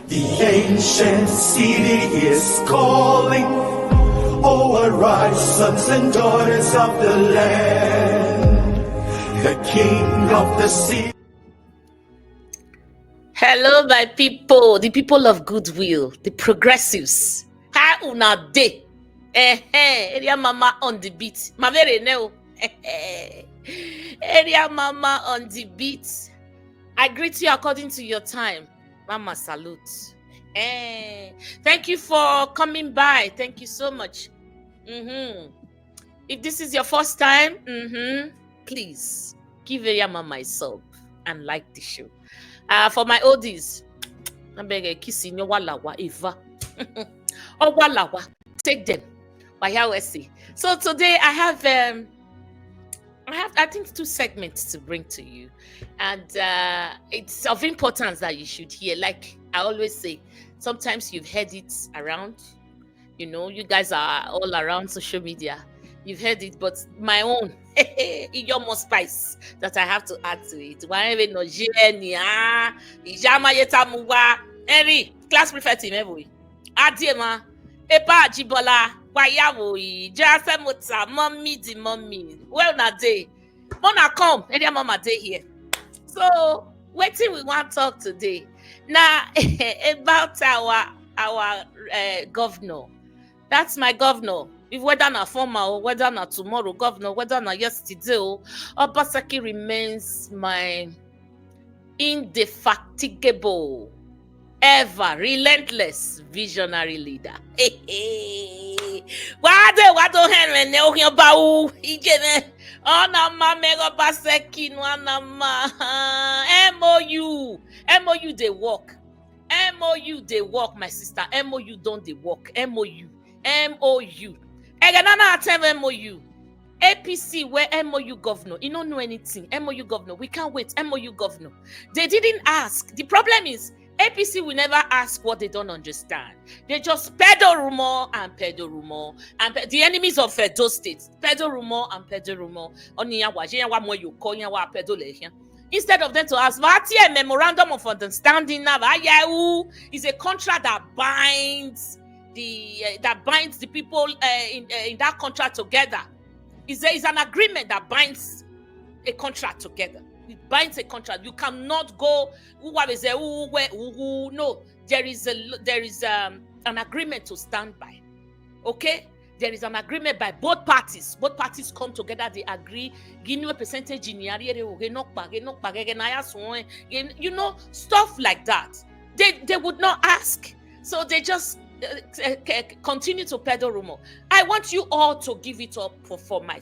The ancient city is calling. Oh, arise, sons and daughters of the land. The king of the sea. Hello, my people, the people of goodwill, the progressives. How una day? Area mama on the beat. Ma very no. Area mama on the beat. I greet you according to your time. Mama salute. Thank you for coming by. Thank you so much. If this is your first time, please give Area mama a sub and like the show. For my oldies, I'm begging kissing your walawa Eva. Oh walawa, take them. So today I have I think 2 segments to bring to you, and it's of importance that you should hear. Like I always say, sometimes you've heard it around. You know, you guys are all around social media. You've heard it, but my own, your more spice that I have to add to it. Henry, class prefect him every. Adiema, Epa Jibola, Wayawo, Jasemota, mommy. Well, na day. Mona come, Edia mama day here. So, waiting we want to talk today. Now, about our governor. That's my governor. If whether not former or whether not tomorrow, governor, whether not yesterday, Obaseki remains my indefatigable, ever relentless visionary leader. Why don't Henry know him about Obaseki MOU they work. MOU they work, my sister. MOU don't they work. MOU. Eganana attend MOU. APC where MOU governor. You don't know anything. MOU governor. We can't wait. MOU governor. They didn't ask. The problem is APC will never ask what they don't understand. They just peddle rumor. And the enemies of Edo State. Peddle rumor. Instead of them to ask, what's a memorandum of understanding now? Is a contract that binds the people in that contract together. Is an agreement that binds a contract together. It binds a contract. You cannot go. No, there is an agreement to stand by. Okay, there is an agreement by both parties. Both parties come together. They agree. Give you a percentage in you know, stuff like that. They would not ask. So they just continue to peddle rumor. I want you all to give it up for my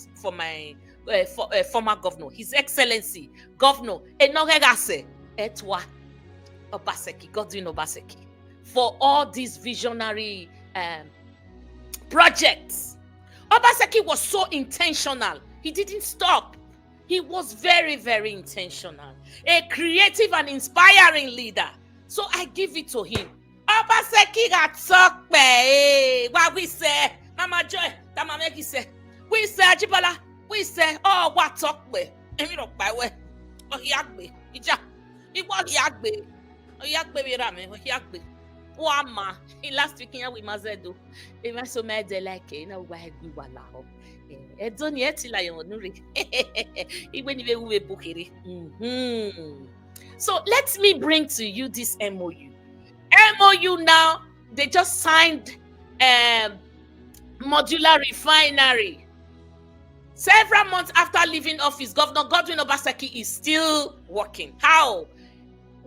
former governor, His Excellency Governor Enogegase Etwa Obaseki, Godwin Obaseki, for all these visionary projects. Obaseki was so intentional. He didn't stop. He was very, very intentional. A creative and inspiring leader. So I give it to him. Obaseki got talk what we say, Mama Joy, Tamameki say, we say Ajibala, we say, oh, what talk be? And we don't buy way. Oh, Yagbe, it was Yagbe, oh, Yagbe, Rame, oh, Yagbe. Wama, in last week here with Mazedo, it was so mad they like, you know, why we were now. It's only a till I nuri. Even if we book it. So let me bring to you this MOU. MOU now, they just signed Modular Refinery. Several months after leaving office, Governor Godwin Obaseki is still working. How?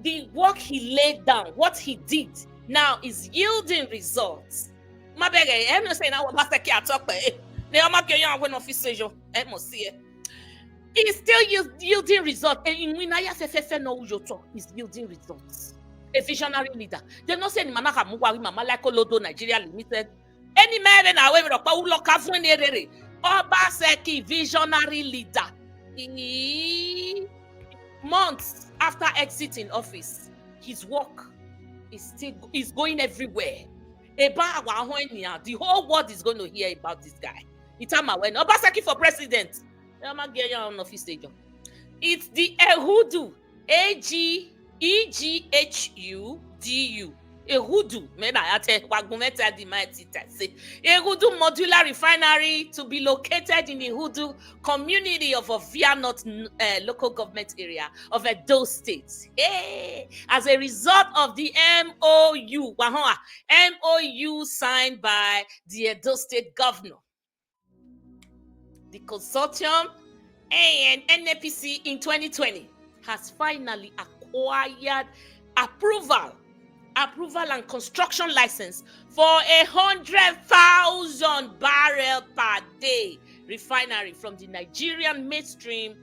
The work he laid down, what he did now is yielding results. I'm not saying now Obaseki at talk, he's still yielding results. He's yielding results. A visionary leader. They not say Mama like Lodo Nigeria Limited. Any man na we ro pa ulo ka fun ni rere. Obaseki visionary leader. Months after exiting office, his work is going everywhere. The whole world is going to hear about this guy. Itama when Obaseki for president. It's the Eghudu, Eghudu, Eghudu, Eghudu Modular Refinery to be located in Eghudu community of Ovia North local government area of Edo State. Hey, as a result of the MOU signed by the Edo State governor. The consortium and NAPC in 2020 has finally acquired approval and construction license for 100,000 barrel per day refinery from the Nigerian Midstream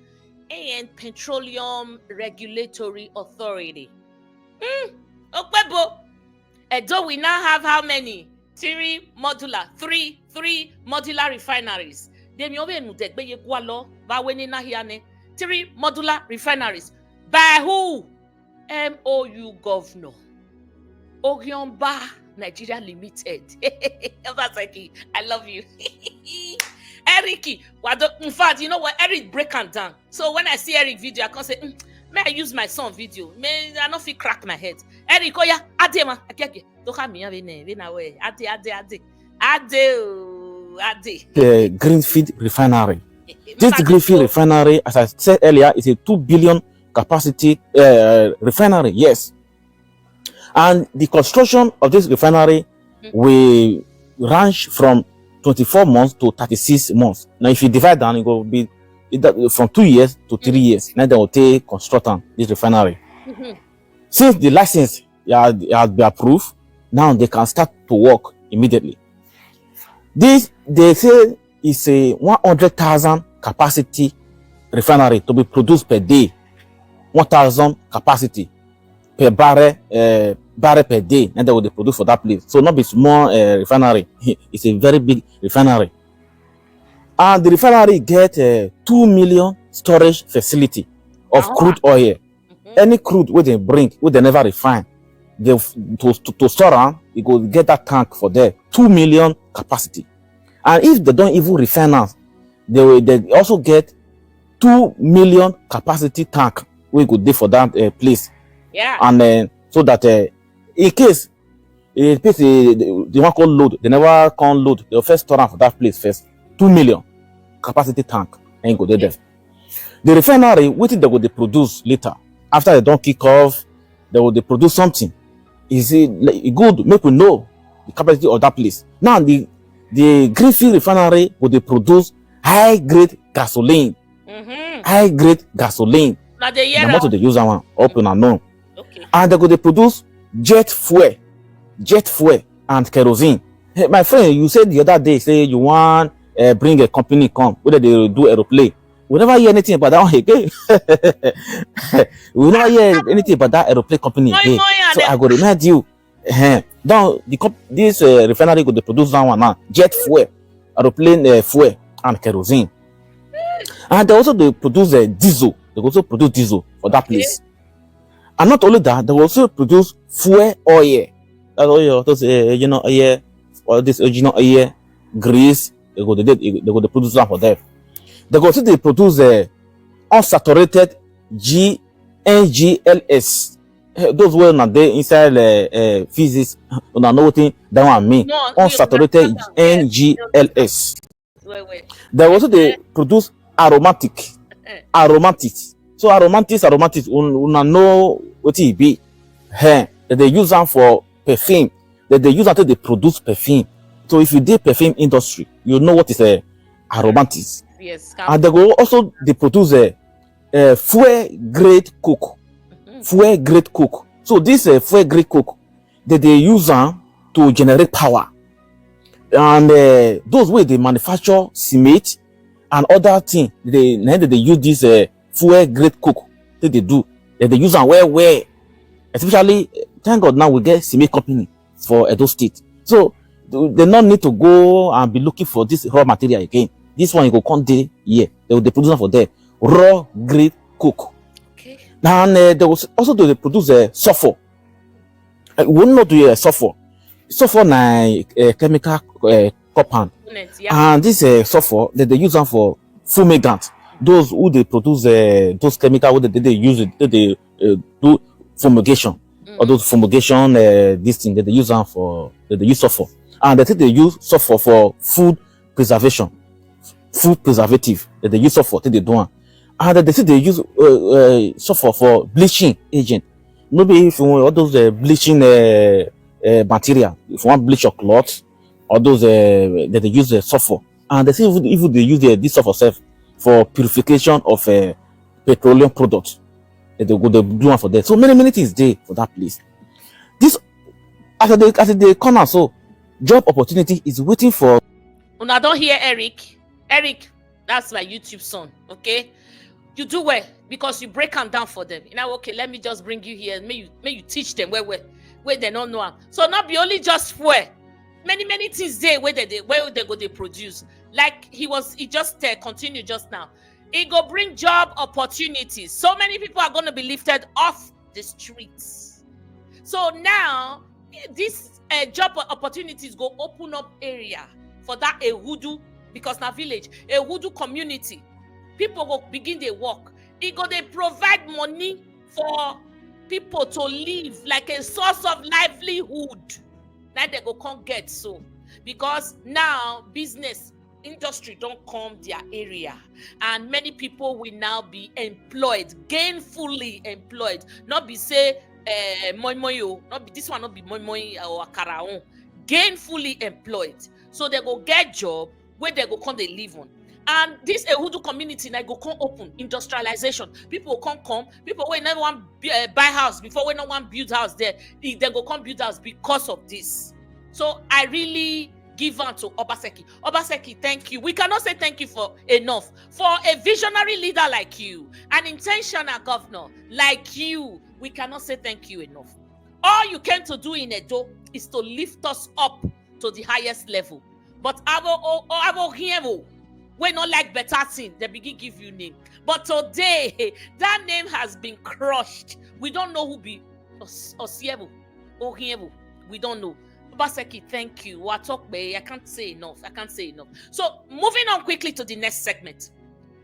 and Petroleum Regulatory Authority. Okwebo, Edo we now have how many? Three modular refineries. Three modular refineries. By who? MOU governor. Ogyomba Nigeria Limited. Obaseki, I love you. Eric, in fact, you know what? Eric break them down. So when I see Eric video, I can say, may I use my son video? May I not feel crack my head? Eric, oh yeah, ade ma, the Greenfield Refinery. This Greenfield Refinery, as I said earlier, is a 2 billion capacity refinery. Yes. And the construction of this refinery will range from 24 months to 36 months. Now, if you divide down, it will be from 2 years to 3 years. Now they will take construction this refinery. Since the license has been approved, now they can start to work immediately. This, they say, is a 100,000 capacity refinery to be produced per day. 1,000 capacity per barrel per day, and they will produce for that place. So not be small refinery. It's a very big refinery. And the refinery get 2 million storage facility of crude oil. Any crude where they bring, where they never refine, they to store on, you go get that tank for there. 2 million capacity. And if they don't even refine now, they also get 2 million capacity tank we could do for that place. Yeah. And so that in case they want to load, they never can load. They'll first store for that place first. 2 million capacity tank and go there. Yeah. The refinery, what they will produce later after they don't kick off, they will produce something. Is it good? Make we know the capacity of that place. Now the Greenfield Refinery will produce high grade gasoline. High grade gasoline. Now they use that one open and known. Okay. And they go produce jet fuel and kerosene. Hey, my friend, you said the other day, say you want bring a company come, whether they do aeroplane. We never hear anything about that one again. We never hear anything about that aeroplane company again. So I go remind you, this refinery go to produce that one now, jet fuel, aeroplane fuel and kerosene. And they also produce diesel. They also produce diesel for that place. And not only that, they also produce fuel oil. That's oil, those oil, or this original oil, grease. They go to produce that for them. They go to produce unsaturated NGLS. Those were not there inside physics. You know what that one mean? No, unsaturated NGLS. Wait. They also produce aromatics. So aromatics, una know what it be. That they use them for perfume. That they use them to produce perfume. So if you do perfume industry, you know what is a aromatics. Yes. And they go also produce a fuel grade coke. Fuel grade coke. So this fuel grade coke that they use them to generate power. And those way they manufacture cement and other things. They use this fuel grade coke that they do. They use them well. Especially, thank God now we get cement company for Edo State. So they don't need to go and be looking for this raw material again. This one you go come there here. They will produce them for there. Raw grade coke. Okay. And they will also produce sulfur. We will not do sulfur. Sulfur na chemical compound. Yeah. And this sulfur that they use them for fumigant. Those who they produce those chemicals, they use it, they do fumigation. all those fumigation, this thing that they use for, they use sulfur. And they think they use sulfur for food preservation, food preservative. That they use sulfur, they do one. And they think they use sulfur for bleaching agent. Maybe if you want all those bleaching material, if you want bleach your clothes, or those that they use sulfur. And they say even they use this sulfur self for purification of petroleum products. They do one for that. So many things there for that place. This as the corner, so job opportunity is waiting for. Una don't hear Eric. Eric, that's my YouTube son. Okay, you do well because you break them down for them. You know, okay, let me just bring you here. May you teach them where they don't know. So not be only just fuel. Many things there where they go they produce. Like he just continue just now. It go bring job opportunities. So many people are going to be lifted off the streets. So now this job opportunities go open up area for that Eghudu, because now village Eghudu community people go begin their work. It go they provide money for people to live like a source of livelihood. Now they go can't get so because now business industry don't come their area, and many people will now be employed, gainfully employed. Not be say moi not be this one, not be moi or akara, gainfully employed. So they go get job where they go come they live on. And this Eghudu community now go come open industrialization. People come. People will never want buy house before, we no want build house there. They go come build house because of this. So I really give on to Obaseki. Obaseki, thank you. We cannot say thank you for enough. For a visionary leader like you, an intentional governor like you, we cannot say thank you enough. All you came to do in Edo is to lift us up to the highest level. But our hero, we not like better thing, they begin give you name. But today, that name has been crushed. We don't know who be Osiebo or Hiebo. We don't know. Obaseki, thank you. I can't say enough. So moving on quickly to the next segment.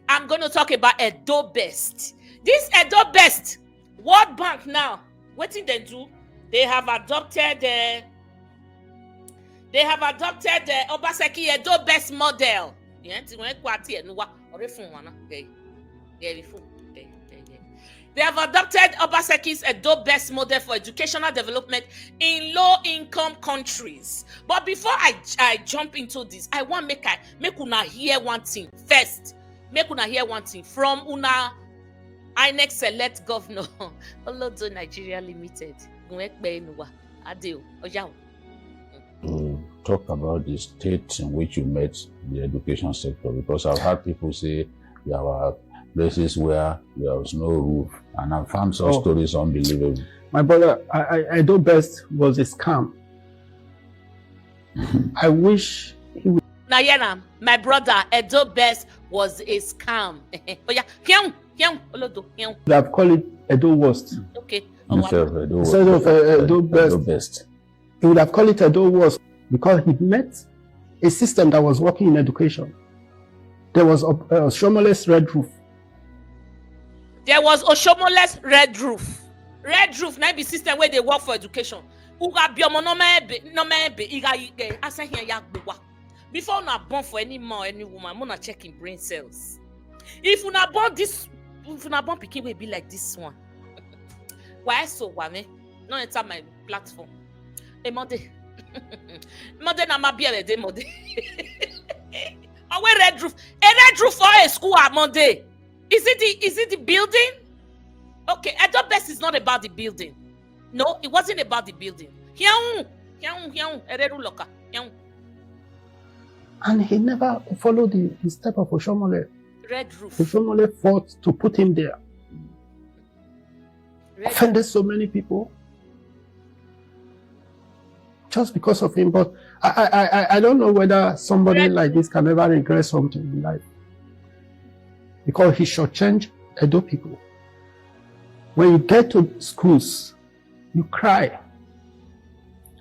I'm going to talk about EdoBEST. This EdoBEST, World Bank now, what did they do? They have adopted the Obaseki'S EdoBEST model. They have adopted Obaseki'S EdoBEST model for educational development in low-income countries. But before I jump into this, I want make una hear one thing first. Make una hear one thing from una INEC select governor Olodo Nigeria Limited. To talk about the state in which you met the education sector, because I've had people say there were places where there was no roof, and I found some stories unbelievable. My brother, EdoBEST was a scam. I wish he would. Nayana, my brother, EdoBEST was a scam. They have called it Edo Worst. Okay. Instead of EdoBEST. He would have called it Edo Worst because he met a system that was working in education. There was a Oshomole's red roof. There was Oshomole's red roof. Red roof now be system where they work for education. Before una born for any man or any woman, I'm not checking brain cells. If una born pikin will be like this one. Why so one? No enter my platform. A mode. Mode na ma be de mode. Our red roof. A red roof for a school at Monday. Is it the building? Okay, EdoBEST is not about the building. No, it wasn't about the building. And he never followed the step of Oshomole. Red roof. Oshomole fought to put him there. Offended so many people just because of him. But I don't know whether somebody like this can ever regret something in life, because he shortchanged Edo people. When you get to schools, you cry.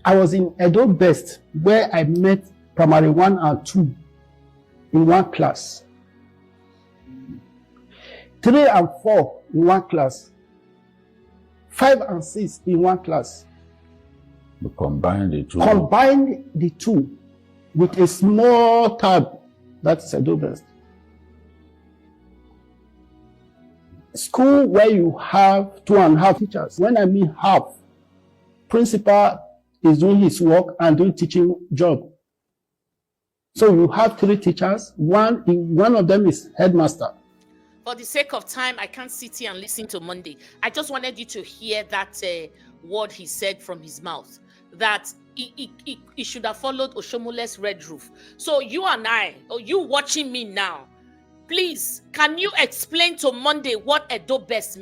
I was in EdoBEST where I met primary 1 and 2 in one class. 3 and 4 in one class. 5 and 6 in one class. We combine the two. Combine the two with a small tab. That's EdoBEST. School where you have 2.5 teachers. When I mean half, principal is doing his work and doing teaching job. So you have 3 teachers. One of them is headmaster. For the sake of time, I can't sit here and listen to Monday. I just wanted you to hear that word he said from his mouth, that he should have followed Oshomole's red roof. So you and I, or you watching me now, please, can you explain to Monday what EdoBEST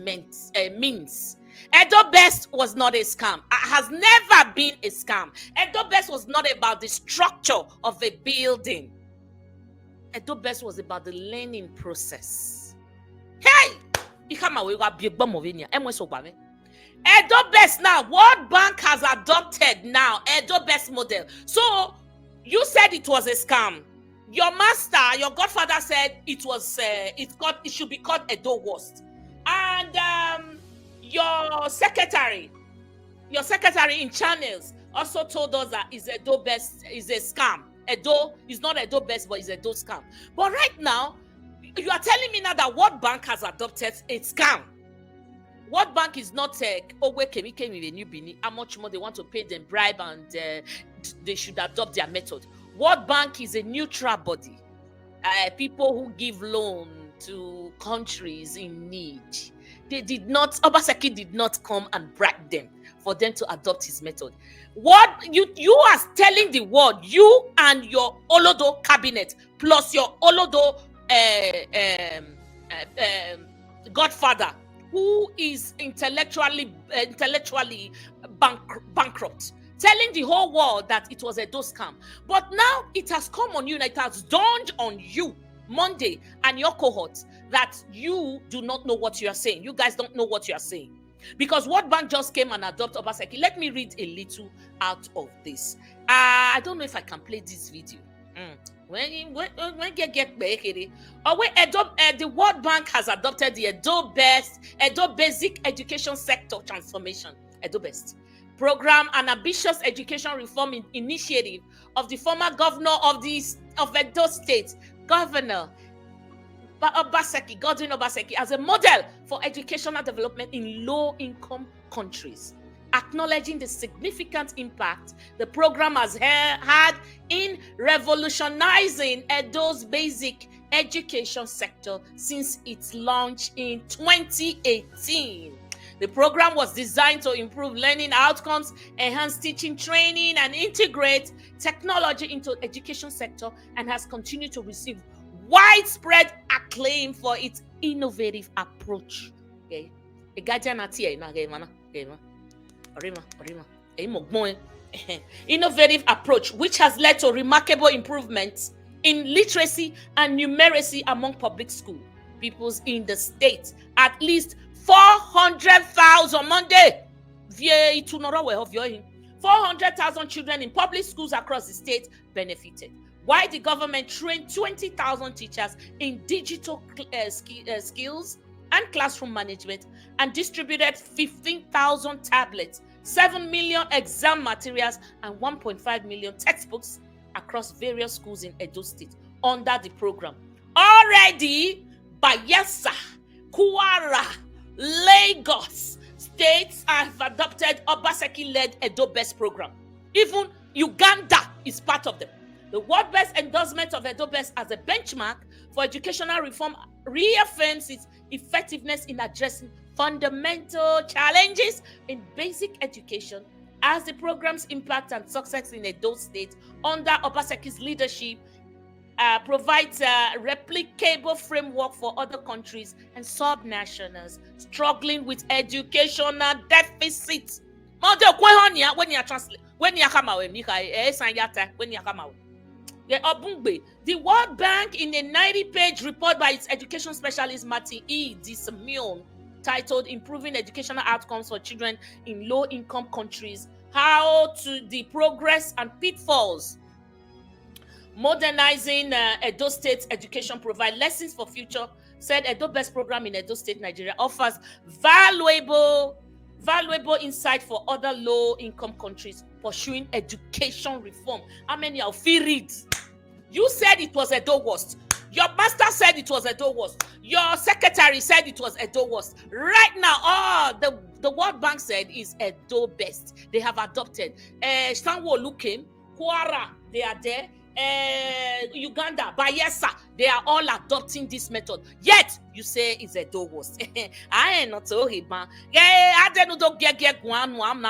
means? EdoBEST was not a scam. Has never been a scam. EdoBEST was not about the structure of a building. EdoBEST was about the learning process. Hey! EdoBEST now, World Bank has adopted now EdoBEST model. So you said it was a scam. Your master, your godfather said it was it should be called EdoWorst. And your secretary in channels also told us that EdoBEST is a scam. Edo is not EdoBEST, but it's Edo scam. But right now, you are telling me now that World Bank has adopted a scam. World Bank is not how much more they want to pay them bribe, and they should adopt their method. World Bank is a neutral body. People who give loan to countries in need. Obaseki did not come and bribe them for them to adopt his method. What you are telling the world, you and your Olodo cabinet plus your Olodo godfather, who is intellectually bankrupt, telling the whole world that it was a Edo scam. But now it has come on you, and it has dawned on you, Monday, and your cohort, that you do not know what you are saying. You guys don't know what you are saying. Because World Bank just came and adopted Obaseki. Let me read a little out of this. I don't know if I can play this video. The World Bank has adopted the EdoBEST, Edo Basic Education Sector Transformation, EdoBEST program, an ambitious education reform initiative of the former governor of Edo State, Governor Obaseki, Godwin Obaseki, as a model for educational development in low-income countries. Acknowledging the significant impact the program has had in revolutionizing Edo's basic education sector since its launch in 2018. The program was designed to improve learning outcomes, enhance teaching training, and integrate technology into the education sector, and has continued to receive widespread acclaim for its innovative approach. Okay. Innovative approach, which has led to remarkable improvements in literacy and numeracy among public school pupils in the state. At least 400,000 Monday. 400,000 children in public schools across the state benefited, while the government trained 20,000 teachers in digital skills and classroom management, and distributed 15,000 tablets, 7 million exam materials, and 1.5 million textbooks across various schools in Edo State under the program. Already, Bayelsa, Kwara, Lagos states have adopted Obaseki-led EdoBEST program. Even Uganda is part of them. The World Best endorsement of EdoBEST as a benchmark for educational reform reaffirms its effectiveness in addressing fundamental challenges in basic education, as the program's impact and success in Edo State under Obaseki's leadership provides a replicable framework for other countries and subnationals struggling with educational deficits. The World Bank, in a 90-page report by its education specialist Martin E. DeSimeone, titled "Improving Educational Outcomes for Children in Low-Income Countries: How to the Progress and Pitfalls Modernizing Edo State's Education Provide Lessons for Future," said EdoBEST program in Edo State, Nigeria offers valuable Valuable insight for other low-income countries pursuing education reform. How many of you read? You said it was Edo worst. Your master said it was Edo worst. Your secretary said it was Edo worst. Right now, the World Bank said is EdoBEST. They have adopted. Sanwo-Olu came, Kwara, they are there. Uganda, Bayelsa, they are all adopting this method. Yet you say it's Edo worst. I ain't not so man. I don't get one. World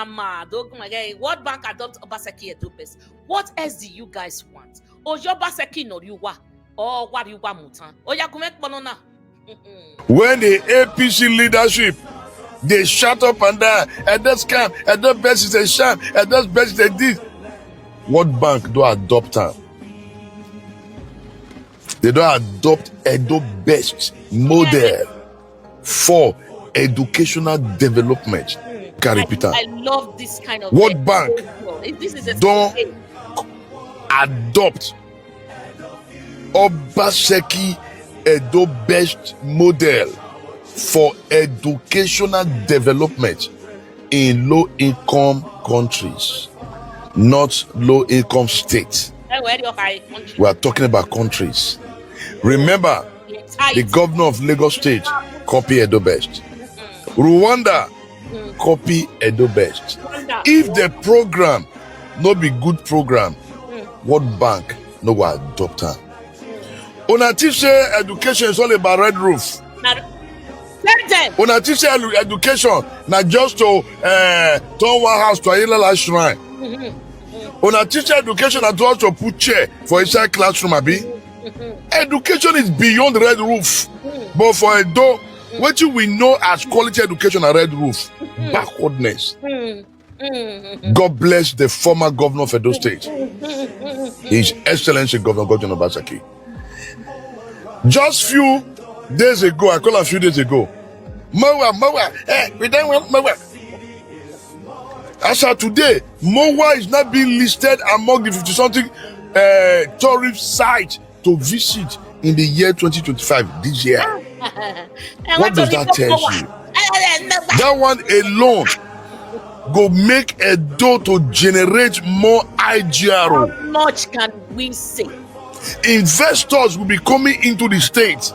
Bank adopt Obaseki'S EdoBEST. What else do you guys want? Obaseki no you wa or what you want mutan? Oya kumek banana. When the APC leadership they shut up and down, and that scam, and that best is a sham, and that best is a this. What bank do adopt her? They don't adopt EdoBEST model for educational development. Can repeat that. I love this kind of. What bank This is a don't adopt Obaseki'S EdoBEST model for educational development in low-income countries, not low-income states. We are talking about countries. Remember, the governor of Lagos State copy EdoBEST. Rwanda copy EdoBEST. If the program not be good program, World Bank no will adopt her. Una teach say education is all about red roof. Una teach say education not just to turn one house to a Ilala shrine. Una teach education not just to put chair for inside classroom, abi. Education is beyond red roof. But for Edo, what we know as quality education and red roof, backwardness. God bless the former governor of Edo State, His Excellency Governor Govt Obaseki. Just few days ago, I call a few days ago, Mowa, we don't want Mowa. As of today, Mowa is not being listed among the 50-something tourist sites to visit in the year 2025, this year. What does that tell you? That one alone go make Edo to generate more IGRO. How much can we say? Investors will be coming into the state.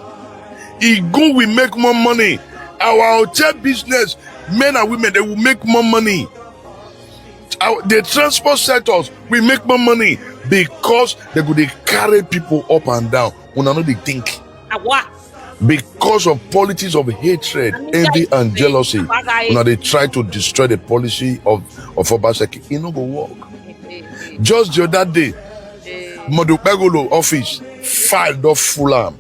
Ego will make more money. Our hotel business, men and women, they will make more money. The transport sectors will make more money because they go they carry people up and down. When I know they think. Because of politics of hatred, envy, and jealousy, now they try to destroy the policy of Obaseki. It no go work. Just the other day, Modular office filed off Fulham.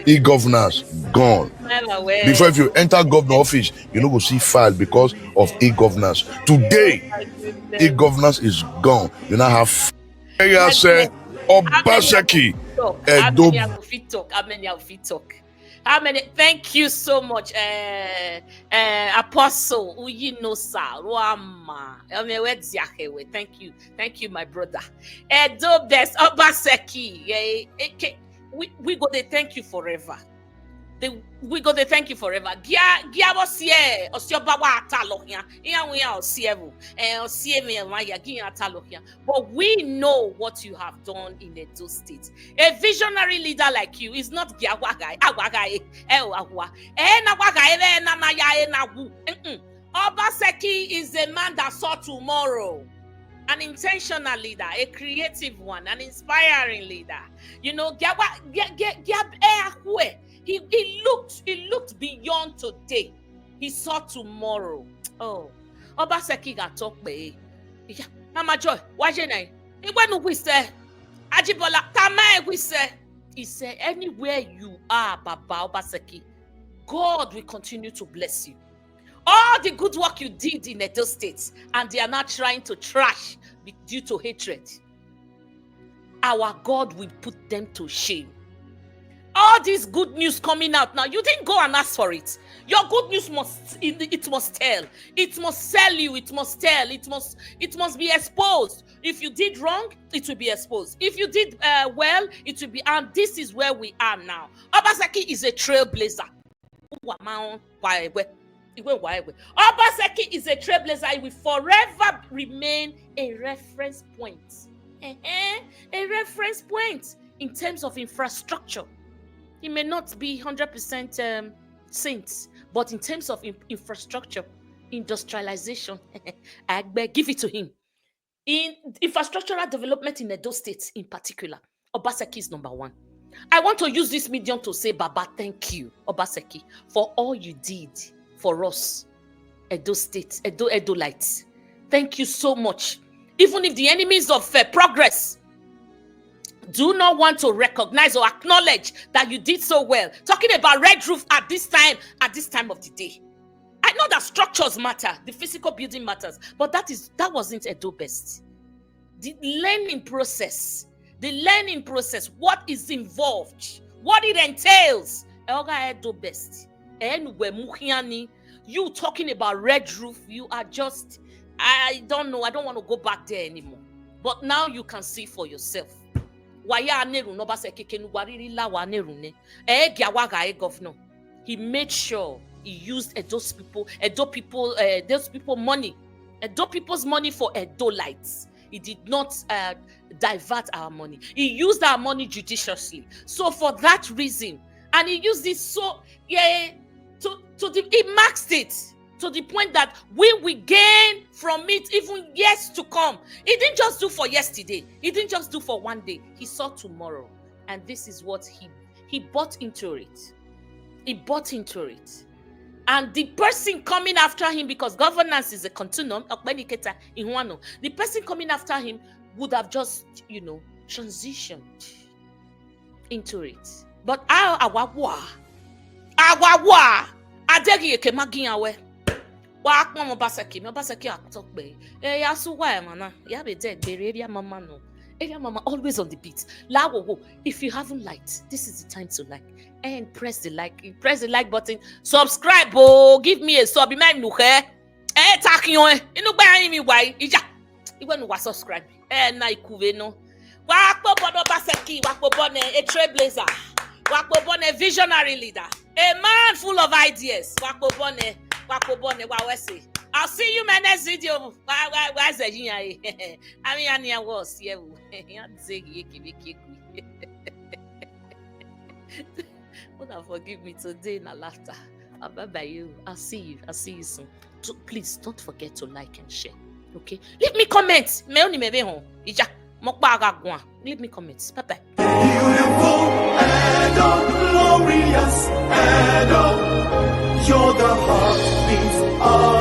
E-governance gone. Before, if you enter governor office, you know go see file because of e-governance. Today, e-governance is gone. You now have say Obaseki'S Edo. How many? Thank you so much, Apostle Uyinosa Ruama. Thank you, my brother. EdoBEST Obaseki. We go to thank you forever. We go to thank you forever. Gia was here, or Siobawa Talokia, but we know what you have done in Edo State. A visionary leader like you is not Obaseki is a man that saw tomorrow. An intentional leader, a creative one, an inspiring leader. You know, he looked beyond today. He saw tomorrow. Oh, Obaseki got talk be. Yeah, Mama Joy, why you name? He went we say, Ajibola, Tama we say. He said, anywhere you are, Baba Obaseki, God will continue to bless you. All the good work you did in Edo State, and they are not trying to trash due to hatred. Our God will put them to shame. All this good news coming out now, you didn't go and ask for it. Your good news must tell. It must sell you. It must tell. It must be exposed. If you did wrong, it will be exposed. If you did well, it will be. And this is where we are now. Obaseki is a trailblazer. Obaseki is a trailblazer. He will forever remain a reference point. A reference point in terms of infrastructure. He may not be 100% saint, but in terms of infrastructure, industrialization, I give it to him. In infrastructural development in Edo State in particular, Obaseki is number one. I want to use this medium to say, Baba, thank you, Obaseki, for all you did for us, Edo State, Edolites. Thank you so much. Even if the enemies of progress do not want to recognize or acknowledge that you did so well. Talking about red roof at this time of the day. I know that structures matter, the physical building matters, but that wasn't EdoBEST. The learning process, what is involved, what it entails. EdoBEST. You talking about red roof, you are just, I don't know, I don't want to go back there anymore. But now you can see for yourself. He made sure he used those people's money for Edolites. He did not divert our money. He used our money judiciously. So for that reason, and he used it so he maxed it to the point that we will gain from it even years to come. He didn't just do for yesterday. He didn't just do for one day. He saw tomorrow. And this is what he bought into it. He bought into it. And the person coming after him, because governance is a continuum, the person coming after him would have just, transitioned into it. But always on the beat. If you haven't liked, this is the time to like and press the like button. Subscribe, give me a sub. Subscribe. A trailblazer, a visionary leader, a man full of ideas. I'll see you in my next video. Forgive me today in a laughter. Bye you. I'll see you soon. So please don't forget to like and share. Okay? Leave me comments. Leave me comments. Bye bye. Beautiful Edo, glorious Edo, you're the heartbeat of